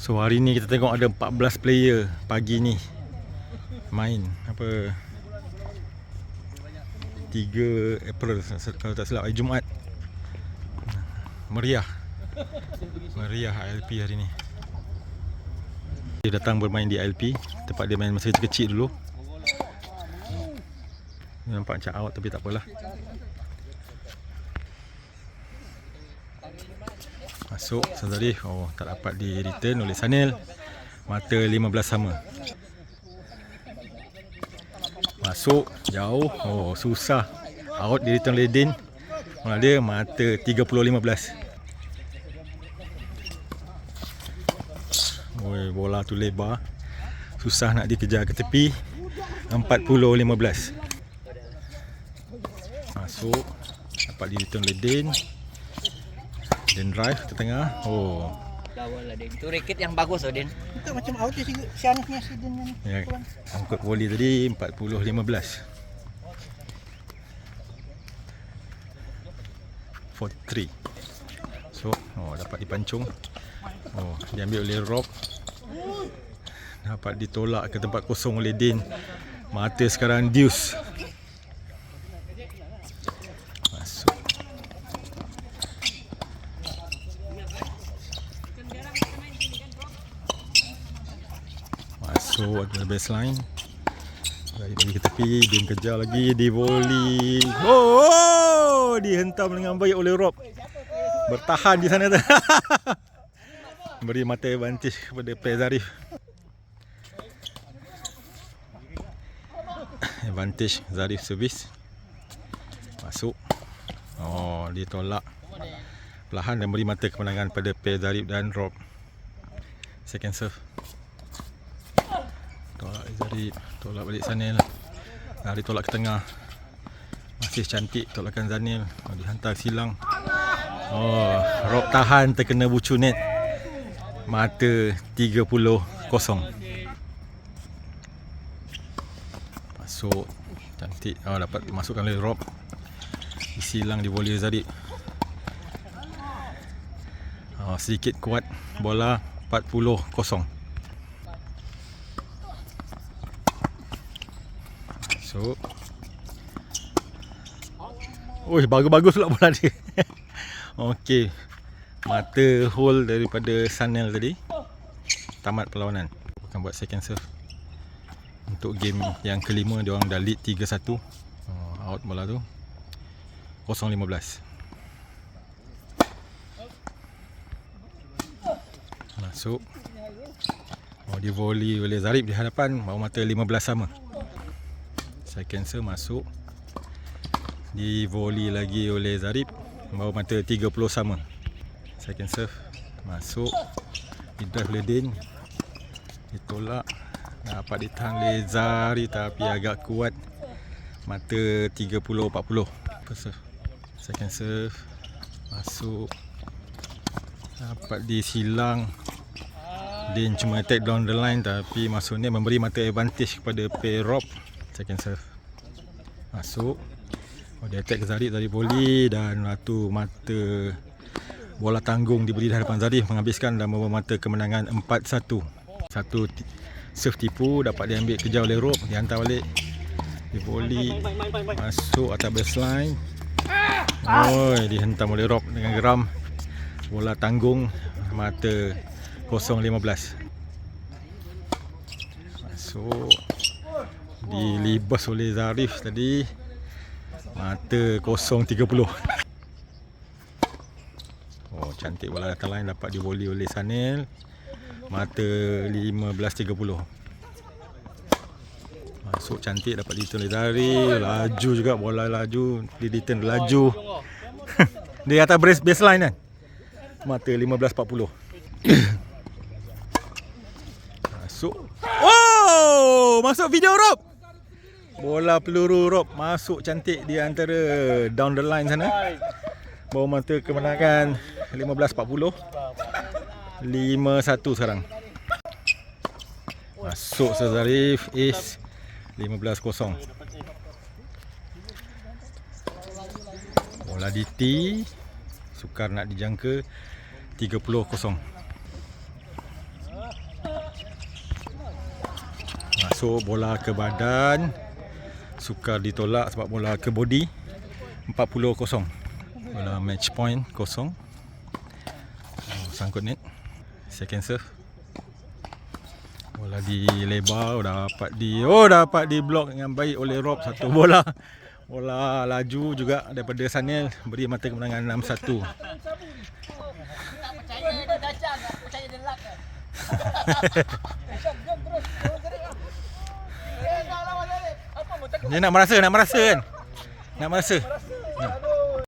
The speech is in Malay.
So hari ni kita tengok ada 14 player pagi ni main apa 3 April kalau tak silap, hari Jumaat. Meriah ILP hari ni. Dia datang bermain di ILP, tempat dia main masa kecil dulu. Nampak macam out tapi tak apalah. Masuk Sazarif, tak dapat di return oleh Sanil. Mata 15 sama. Masuk jauh, susah. Out di return oleh Din. Malah dia mata 30-15. Bola tu lebar. Susah nak dikejar ke tepi. 40-15. Masuk, dapat di return oleh Din. Dan drive ke tengah. Lawan lah Din. Tu raket yang bagus Din. Itu macam out si Sianusnya si Din ni. Ya, angkut volley tadi 40-15. 43. So, dapat dipancung. Diambil oleh Rob. Dapat ditolak ke tempat kosong oleh Din. Mata sekarang deuce. Masuk. Masuk ada baseline. Bagi ke tepi, Din kejar lagi, di volley. Dihentam dengan baik oleh Rob. Bertahan di sana tu. Beri mata advantage kepada pair Zarif. Advantage Zarif servis. Masuk. Ditolak. Perlahan dan beri mata kemenangan pada pair Zarif dan Rob. Second serve. Tolak Zarif, tolak balik Sanil. Zarif tolak ke tengah. Masih cantik tolakan Zanil. Dihantar silang. Rob tahan, terkena bucu net. Mata 30-0. Masuk. Cantik. Dapat masukkan oleh Rob. Silang di volley Zarif. Sedikit kuat. Bola 40-0. Masuk. Bagus-bagus pula bola dia. Okey. Mata hold daripada Sanel tadi. Tamat perlawanan. Akan buat second serve. Untuk game yang kelima, dia orang dah lead 3-1. Out bola tu. 0-15. Masuk. Di volley oleh Zarif di hadapan, baru mata 15 sama. Second serve masuk. Di volley lagi oleh Zarif, baru mata 30 sama. Second serve masuk. Di drive oleh Din. Ditolak. Dapat ditahan oleh Zarif tapi agak kuat. Mata 30-40. First serve. Second serve masuk. Dapat disilang. Din cuma attack down the line tapi maksudnya memberi mata advantage kepada pair Rob. Second serve masuk. Dia attack ke Zarif dari volley dan waktu mata bola tanggung diberi di hadapan Zarif menghabiskan dan membawa mata kemenangan 4-1. Satu serve tipu dapat diambil kejar oleh Rob, dihantar balik di volley, masuk atas baseline. Dihentam oleh Rob dengan geram. Bola tanggung, mata 0-15. Masuk. Dilibas oleh Zarif tadi. Mata 0-30. Cantik bola datang lain dapat di volley oleh Sanil. Mata 15-30. Masuk cantik dapat di return oleh Zarif. Laju juga bola, laju di return laju. Dia atas baseline kan. Mata 15-40. Masuk. Masuk video Rob. Bola peluru Rob masuk cantik di antara down the line sana. Bawa mata kemenangan 15-40. 5-1 sekarang. Masuk Sazarif, ace 15-0. Bola DT. Sukar nak dijangka. 30-0. masuk bola ke badan. Sukar ditolak sebab bola ke body. 40-0. Bola match point kosong. Sangkut net. Second serve. Bola dilebar, dapat di block dengan baik oleh Rob. Satu bola. Bola laju juga daripada Sanel, beri mata kemenangan 6-1. Dia nak merasa kan? Nak merasa.